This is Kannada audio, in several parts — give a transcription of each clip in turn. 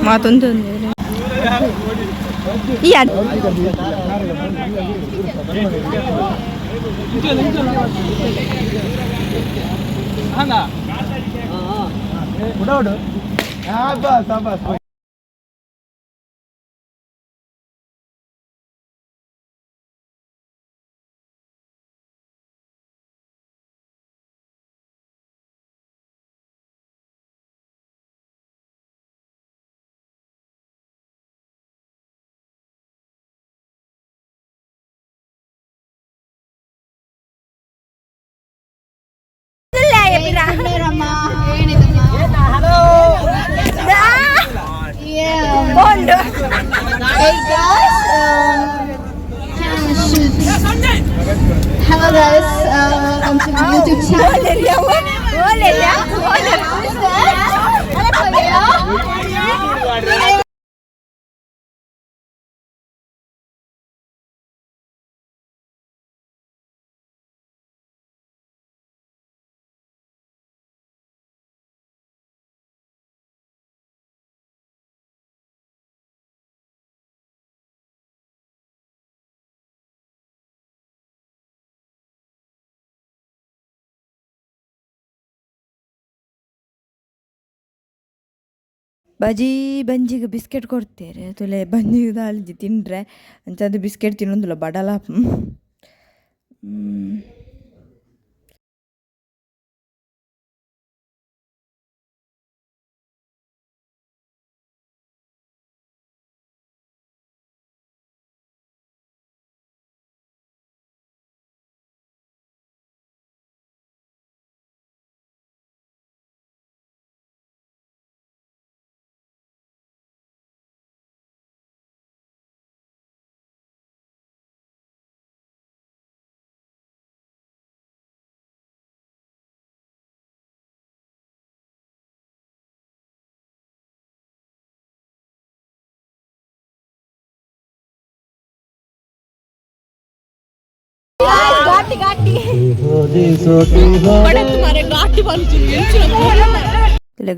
ಮಾತೊಂದು ಈ Hello guys, on to my YouTube channel. ಬಜಿ ಬಂಜಿಗೆ ಬಿಸ್ಕೆಟ್ ಕೊಡ್ತೇರೆ ತುಲೆ ಬಂಜಿಗೆ ದಾಲ್ಜಿ ತಿಂಡ್ರೆ ಅಂಚದು ಬಿಸ್ಕೆಟ್ ತಿನ್ನೊಂದುಲ್ಲ ಬಡಲ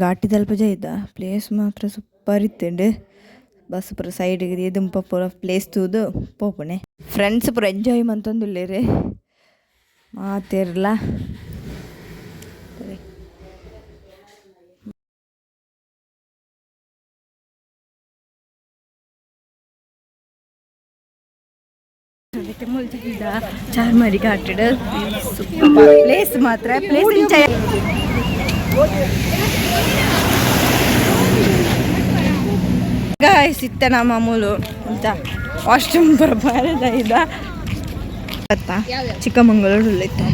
ಘಾಟಿ ತಲುಪ ಜೈದ ಪ್ಲೇಸ್ ಮಾತ್ರ ಸೂಪರ್ ಇತ್ತಂಡು ಬಸ್ ಪೂರ ಸೈಡ್ಗೆ ದುಂಪ ಪೂರ ಪ್ಲೇಸ್ ತೂದು ಪೋಪುಣೆ ಫ್ರೆಂಡ್ಸ್ ಪೂರ ಎಂಜಾಯ್ ಮಂತೊಂದುಲ್ಲೇರೆ ಮಾತೇರ್ಲ ಚಾರ್ಮಾಡಿ ಘಾಟಡ್ ಸೂಪರ್ ಪ್ಲೇಸ್ ಮಾತ್ರ ಪ್ಲೇಸ್ ಗಾಯ್ಸ್ ಇತ್ತ ಮಾಮೂಲು ಅಂತ ವಾಶ್ರೂಮ್ ಬರಬಾರದ ಇದ ಚಿಕ್ಕಮಂಗಳೂರು ಇತ್ತು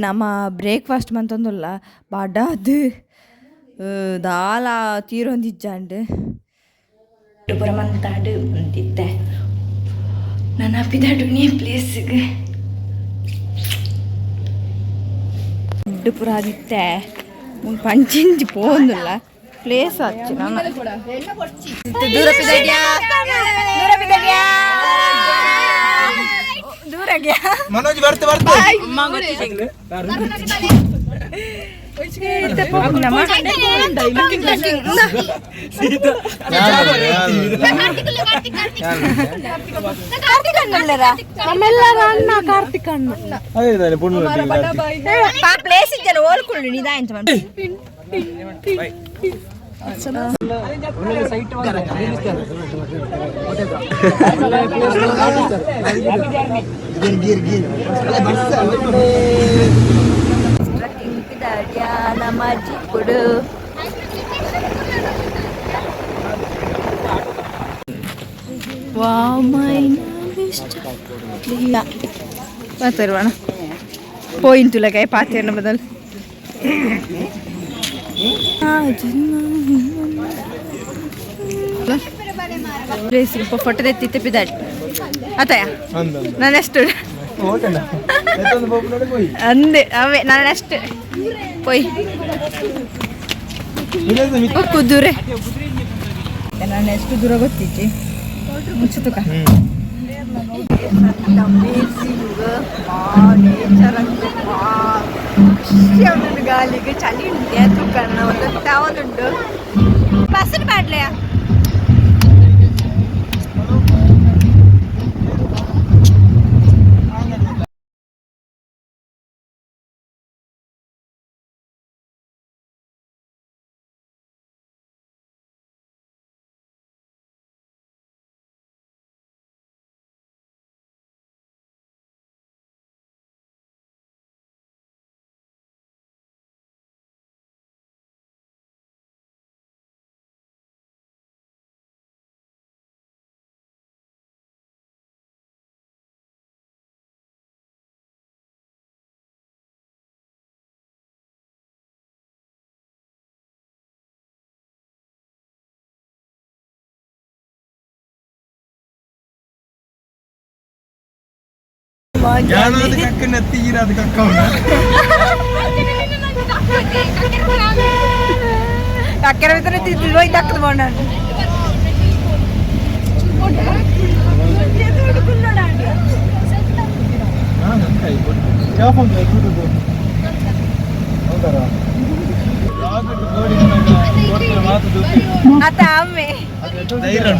ನಮ್ಮ ಬ್ರೇಕ್ಫಾಸ್ಟ್ ಮಂತೊಂದುಲ್ಲ ಬಡದು ದಾಲ ತೀರೊಂದಿಜ್ಜಾಂಡು ಪುರ ಮಂತಾಡು ಅಂತಿದ್ದೆ ನಾನು ಅಪ್ಪಿದಾಡು ನೀ ಪ್ಲೇಸಿಗೆ ಫುಡ್ ಪುರ ಆದಿತ್ತೆ ಪಂಚಿಂಜಿ ಪೋಂದುಲ್ಲ ಪ್ಲೇಸ್ ಹಚ್ಚು ನಾನು ಮನೋಜ್ ಬರ್ತ ಕಾರ್ತಿಕ್ ಪ್ಲೇಸ್ ಇದ್ದಲ್ಲ ಓಲ್ಕೊಂಡು ನಿಧಾನ poin tu lah kayak pacar nama betul. Place foto deh tipe pidat. ಅತ್ತಯ್ಯ ಅಂದ ನಾನು ಎಷ್ಟು ಓಟನ ಎತ್ತೊಂದು ಪೋಪು ನೋಡಿ ಹೋಯ್ ಅಂದೆ ಅವೇ ನಾನು ಅಷ್ಟು ಪೊಯ್ ಇಲ್ಲದ ಮಿಕ್ಕ ಕುದುರೆ ನಾನು ಎಷ್ಟು ದೂರ ಗೊತ್ತಿಚ್ಚಿ ಮುಚ್ಚುತ್ತುಕ ಗಾಲಿಗೆ ಚಳಿ ಉಂಟೆ ತೂಕಣ್ಣ ಒಂದು ಟವಲ್ ಉಂಟು ಬಸ್ಸಿನ ಮಾಡ್ಲೆಯ ಯಾನೋದು ಕಕ್ಕನ ತೀರಾದ ಕಕ್ಕವನ ಅಕ್ಕರ ವಿತರ ತಿಳ್ಳುವ ಇದಾಕದ ಮಾಡೋಣ ಯಾವ ಫೋನ್ ಕೂಡುದು ಹೌದಾರ ಮಾತು ಅತ್ತ ಅಮ್ಮೆ ಧೈರ್ಯ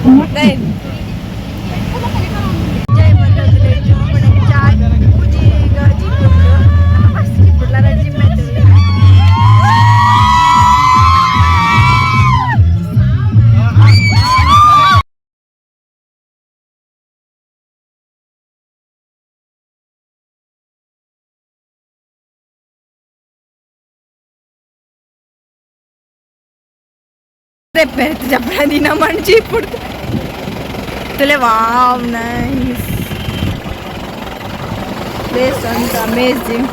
చెప్పిన దిన మంచి ఇప్పుడు వావ్ నైస్ ప్లేస్ అంత అమేజింగ్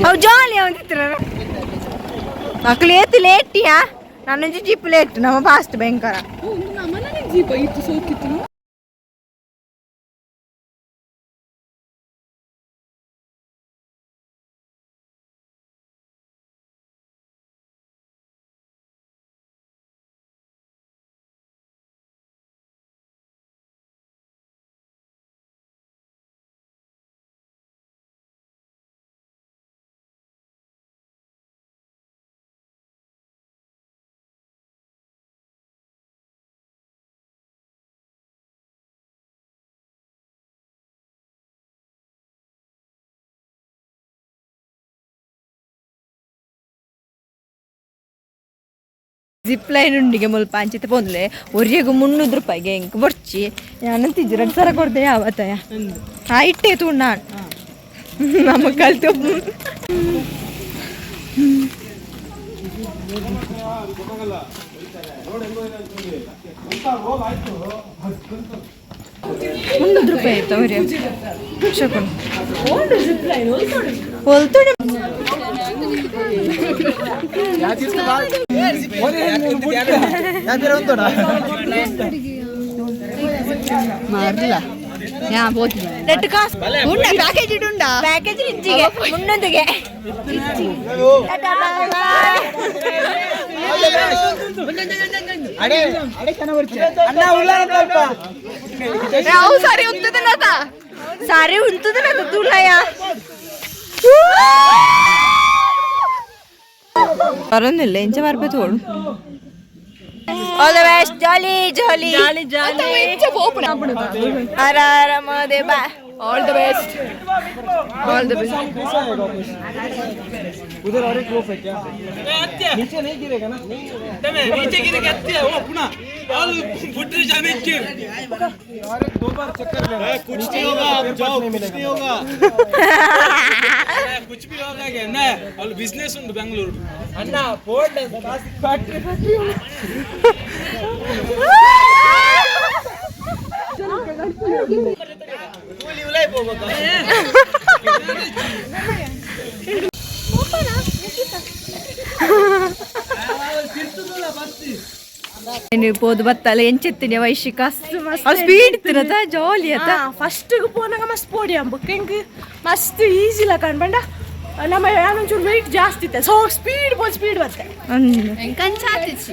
ಅವು ಜಾಲಿ ಅವನಿತ್ರ ಮಕ್ಕಳು ಏತು ಲೇಟಿಯಾ ನನ್ನ ಜೀಪ್ ಲೇಟ್ ನಮ್ಮ ಫಾಸ್ಟ್ ಭಯಂಕರ ಜಿಪ್ ಲೈನ್ ಉಂಡಿಗೆ ಮುಲ್ಪ ಅಂಚಿತ ಪೋನ್ಲೆ ಒರಿಯಗು 300 ರೂಪಾಯಿಗೆ ಹೆಂಗೆ ಬರ್ಚಿ ನಾನಂತಿದ್ದು 2 ಸಾವಿರ ಕೊಡ್ದೆ ಯಾವತ್ತಯ್ಯ ಇಟ್ಟೆ ತೂ ನಾನು ನಮ್ಮ ಕಲ್ತು ₹100 ಆಯ್ತು ಅವ್ರಿಗೆ ಹೊಲ್ತೊಡೆ ಮಾರ್ಲ ಯಾ ಬೋತಿ ನೆಟ್ ಕಾಸ್ ಉಂಡ ಪ್ಯಾಕೇಜ್ ಇಡುಂಡ ಪ್ಯಾಕೇಜ್ ಇಂಚಿಗೆ ಮುನ್ನೊಂದಿಗೆ ಅಡೆ ಅಡೆ ಕನ ಬರ್ಚೆ ಅಣ್ಣ ಉಳ್ಳಾರ ಸ್ವಲ್ಪ ಯಾವ ಸಾರಿ ಉಂತದ ನಾತ ಸಾರಿ ಉಂತದ ನಾತ ತುಳ್ಳಯ ಬರೋನಿಲ್ಲ ಇಂಚ ಬರ್ಬೇಕು ತೋಡು ಆಲ್ ದ ಬೆಸ್ಟ್ ಜಾಲಿ ಜಾಲಿ ಜಾಲಿ ಜಾಲಿ ಆರಾಮದೆ ಬಾ all the best all the best उधर और एक रोप है क्या नीचे नहीं गिरेगा ना नीचे गिरेगा वो पुनः ऑल फुटरी जाने के और एक 2 बार चक्कर लेना कुछ नहीं होगा आप जाओ कुछ नहीं होगा कुछ भी होगा क्या ना ऑल बिजनेस उन बेंगलुरु अन्ना बोर्ड फैक्ट्री फैक्ट्री పోదు బత్తాలు ఏం చెత్తిన వైశిక స్పీడ్ తినత జాలి ಅತ್ತ ಫಸ್ಟ್ ಪೋನಾಗ ಮಸ್ತ್ ಪೋಡಿ ಅಂಬಕ್ಕೆ ಮಸ್ತ್ ಈಸಿಲ ಕಣ್ಬಂಡ ನಮ್ಮ ಯಾನೊಂಚೂರು ವೆಯ್ಟ್ ಜಾಸ್ತಿ ಇತ್ತೆ ಸೊ ಸ್ಪೀಡ್ ಬರುತ್ತೆ ಕಂಚಾತಿಸಿ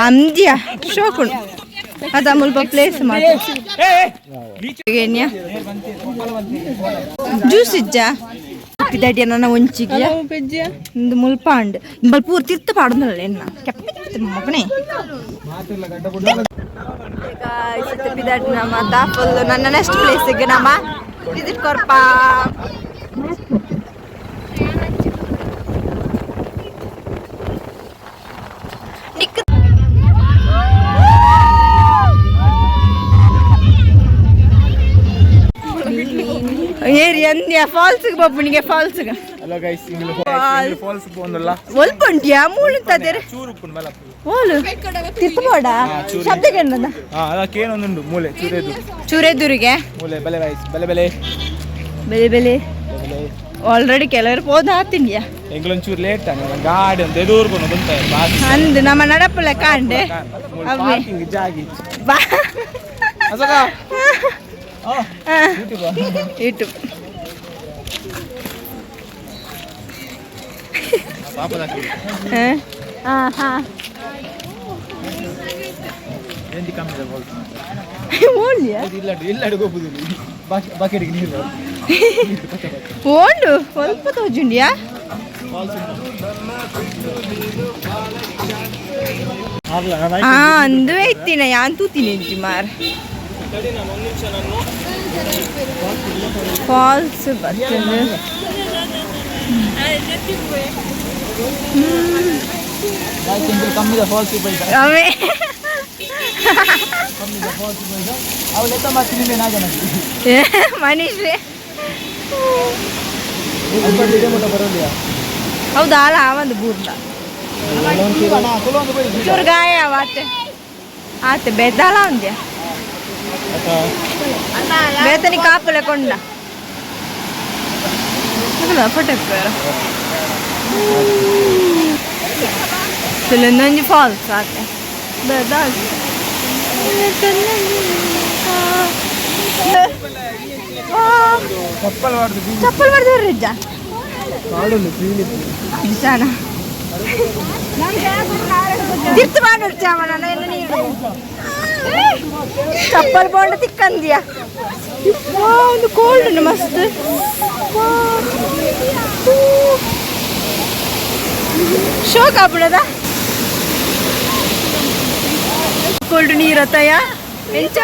ಅಂದ್ಯಾ ಶೋಕುಣು ಅದ ಮುಲ್ಪ ಪ್ಲೇಸ್ ಮಾಡ್ತೀನಿ ಜ್ಯೂಸ್ ಇಜ್ಜಾ ಪಿದಾಟಿಯ ನನ್ನ ಒಂಚಿಗೆ ಒಂದು ಮುಲ್ಪ ಅಂಡ್ ಇಂಬಲ್ ಪೂರ್ತಿ ಇರ್ತ ಪಾಡುದಲ್ಲ ಎನ್ನ ಮಗನೇ ಪಿದಾಟಿ ನಮ್ಮ ಫುಲ್ ನನ್ನ ನೆಕ್ಸ್ಟ್ ಪ್ಲೇಸಿಗೆ ನಮ್ಮ ವಿಸಿಟ್ ಕೊರ್ಪ ಏರಿ ಅಂದ್ಯಾ ಫಾಲ್ಸ್ಗೆ ಬಬ್ಬನಿಗೆ ಫಾಲ್ಸ್ಗೆ ಹಲೋ ಗೈಸ್ ಫಾಲ್ಸ್ ಬಂದಲ್ಲ ಒಲ್ಪ ಉಂಟ್ಯಾ ಮೂಳುಂತದೇರೆ ಚೂರು ಉಪ್ಪುನ್ ಬಲ ಓಲು ತಿರ್ಪಬೋಡ ಶಬ್ದ ಕೇಳದ ಕೇನೊಂದುಂಡು ಮೂಲೆ ಚೂರೆದುರಿಗೆ ಮೂಲೆ ಬಲೆ ಗೈಸ್ ಬಲೆ ಬೆಲೆ ಆಲ್ರೆಡಿ ಕೆಲವರು ಹೋದ ಆತಿಂಡ್ಯಾ ಎಂಗ್ಲೊಂಚೂರು ಲೇಟ್ ಗಾಡಿ ಅಂತ ಎದುರ್ಕೊಂಡು ಬಂತ ಅಂದು ನಮ್ಮ ನಡಪಲೆ ಕಾಂಡೆ ಪಾರ್ಕಿಂಗ್ ಜಾಗಿ ಬಾ ಅಸಗ ಯೂಟ್ಯೂಬ್ ಪಾಪದ ಎಂದಿ ಕಮ್ಮಿ ಓಡ್ಲಿಯಾ ಇಲ್ಲ ಹೋಗುದಿಲ್ಲ ಬಕೆಟ್ಗೆ ನೀರು ಓಂಡು ಸ್ವಲ್ಪ ತೋಜುಂಡ್ಯಾ ಅಂದು ಐತಿನ ಯಾನ್ ತೂತೀನಿ ಮಾರ್ ಫಾಲ್ಸ್ ಬರ್ತದೆ ಕಮ್ಮಿದ ಫಾಲ್ಸ್ ಅವೇ ಅವಳೆತ್ತ ಮಾಡ್ತೀನಿ ನಾಗನ ಮನುಷ್ಯ ಬರೋಲ್ಲ ಹೌದಾ ಅಲ್ಲ ಒಂದು ಬೂರ್ಲ ಚೂರು ಗಾಯ ಆತೆ ಆತೆ ಬೆದ್ದಾಲ ಒಂದ್ಯಾ ಬೇತನಿ ಕಾಪಲೆ ಕೊಂಡ ಫೋಟೋ ನಂಜಿ ಫಾಲ್ಸ್ ಆತೆ ಚಪ್ಪಲ್ ಮಾಡ್ದವ್ರಿ ಅಜ್ಜ ನಿಜಾನ ತಿರ್ತು ಮಾಡಿರ್ಚಾವ ನಾನು ನೀರು ಚಪ್ಪಲ್ ಬೋಂಡ ತಿಕ್ಕಂದಿಯಾ ಒಂದು ಕೋಲ್ಡ್ ಮಸ್ತ್ ಶೋಕ್ ಆಗ್ಬಿಡದ ಕೋಲ್ಡ್ ನೀರತ್ತಯ್ಯ ಎಂಚ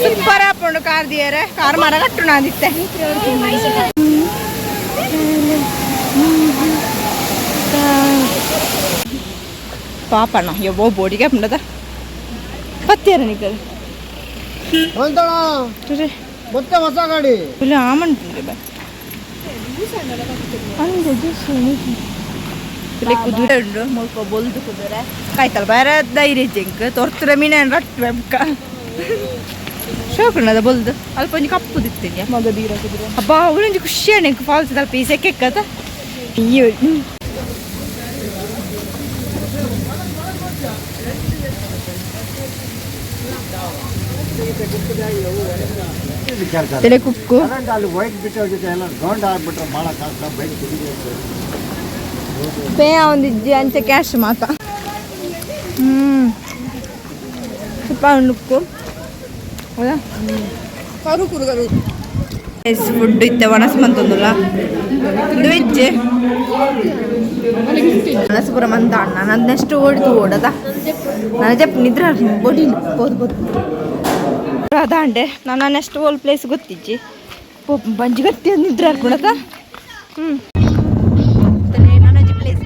ಸೂಪರ್ ಹಾಕೊಂಡು ಕಾರ್ ದಿಯರೆ ಕಾರ್ ಮರ ಕಟ್ಟು ನಾದಿತ್ತೆ ಪಾಪಣ್ಣ ಯವ್ವೋ ಬೋಡಿಗೆ ಬಿಡದ ಪತ್ತಿಯರ ನಿಕ್ಕದು ಮತ್ತೆ ಹೊಸ ಗಾಡಿ ಇಲ್ಲಿ ಆಮಂಟ್ರಿ ಬಾ ಅಂದೆ ಜ್ಯೂಸು ಇಲ್ಲಿ ಕುದುರೆ ಉಂಡು ಮುಲ್ಪ ಬೊಲ್ದು ಕುದುರೆ ಕಾಯ್ತಲ್ಲ ಬೇರೆ ಧೈರ್ಯ ಜಂಕ್ ತೊರ್ತುರ ಮೀನೇನು ರಟ್ಟು ಬೆಬ್ಕ ಶೋಕಣ್ಣದ ಬೊಲ್ದು ಅಲ್ಪ ಒಂಜಿ ಕಪ್ಪು ದಿತ್ತೀನಿ ಮಗದೀರ ಕುದುರೆ ಹಬ್ಬ ಅವಳೊಂಜಿ ಖುಷಿಯಾನೆ ಫಾಲ್ಸ್ ಸ್ವಲ್ಪ ಈ ಸೆಕ್ಕೆಕ್ಕದ ಅಯ್ಯೋ ತಲೆ ಕುಕ್ಕು ಪೇ ಒಂದಿಜ್ಜಿ ಅಂಚ ಕ್ಯಾಶ್ ಮಾತ ಸ್ವಲ್ಪ ನುಕ್ಕು ಹೌದಾ ಕರು ಕುರುಗರು ಫುಡ್ ಇತ್ತೆ ವನಸ್ ಮಂತಂದುಲ್ಲ ಇದು ವೆಜ್ಜೆ ವನಸ್ಪುರ ಮಂತ ಅಣ್ಣ ನನ್ನಷ್ಟು ಓಡಿತು ಓಡದ ನನ್ನ ಜಪ್ ನಿದ್ರೆ ಬೊಡಿ ಬೋದು ಅದಾಂಡೆ ನಾನು ನೆಕ್ಸ್ಟ್ ಓಲ್ ಪ್ಲೇಸ್ ಗೊತ್ತಿಜ್ಜಿ ಬಂಜಿ ಗಟ್ಟಿ ನಿದ್ರೆ ಹಾಕೊಳತ ನನ್ನ ಪ್ಲೇಸ್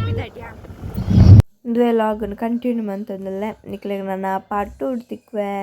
ಇದು ಲಾಗನ್ನು ಕಂಟಿನ್ಯೂ ಮಂತಂದಲ್ಲೇ ನಿಕ್ಲೆಗೆ ನನ್ನ ಪಾಟು ಉಡ್ತಿಕ್ವೆ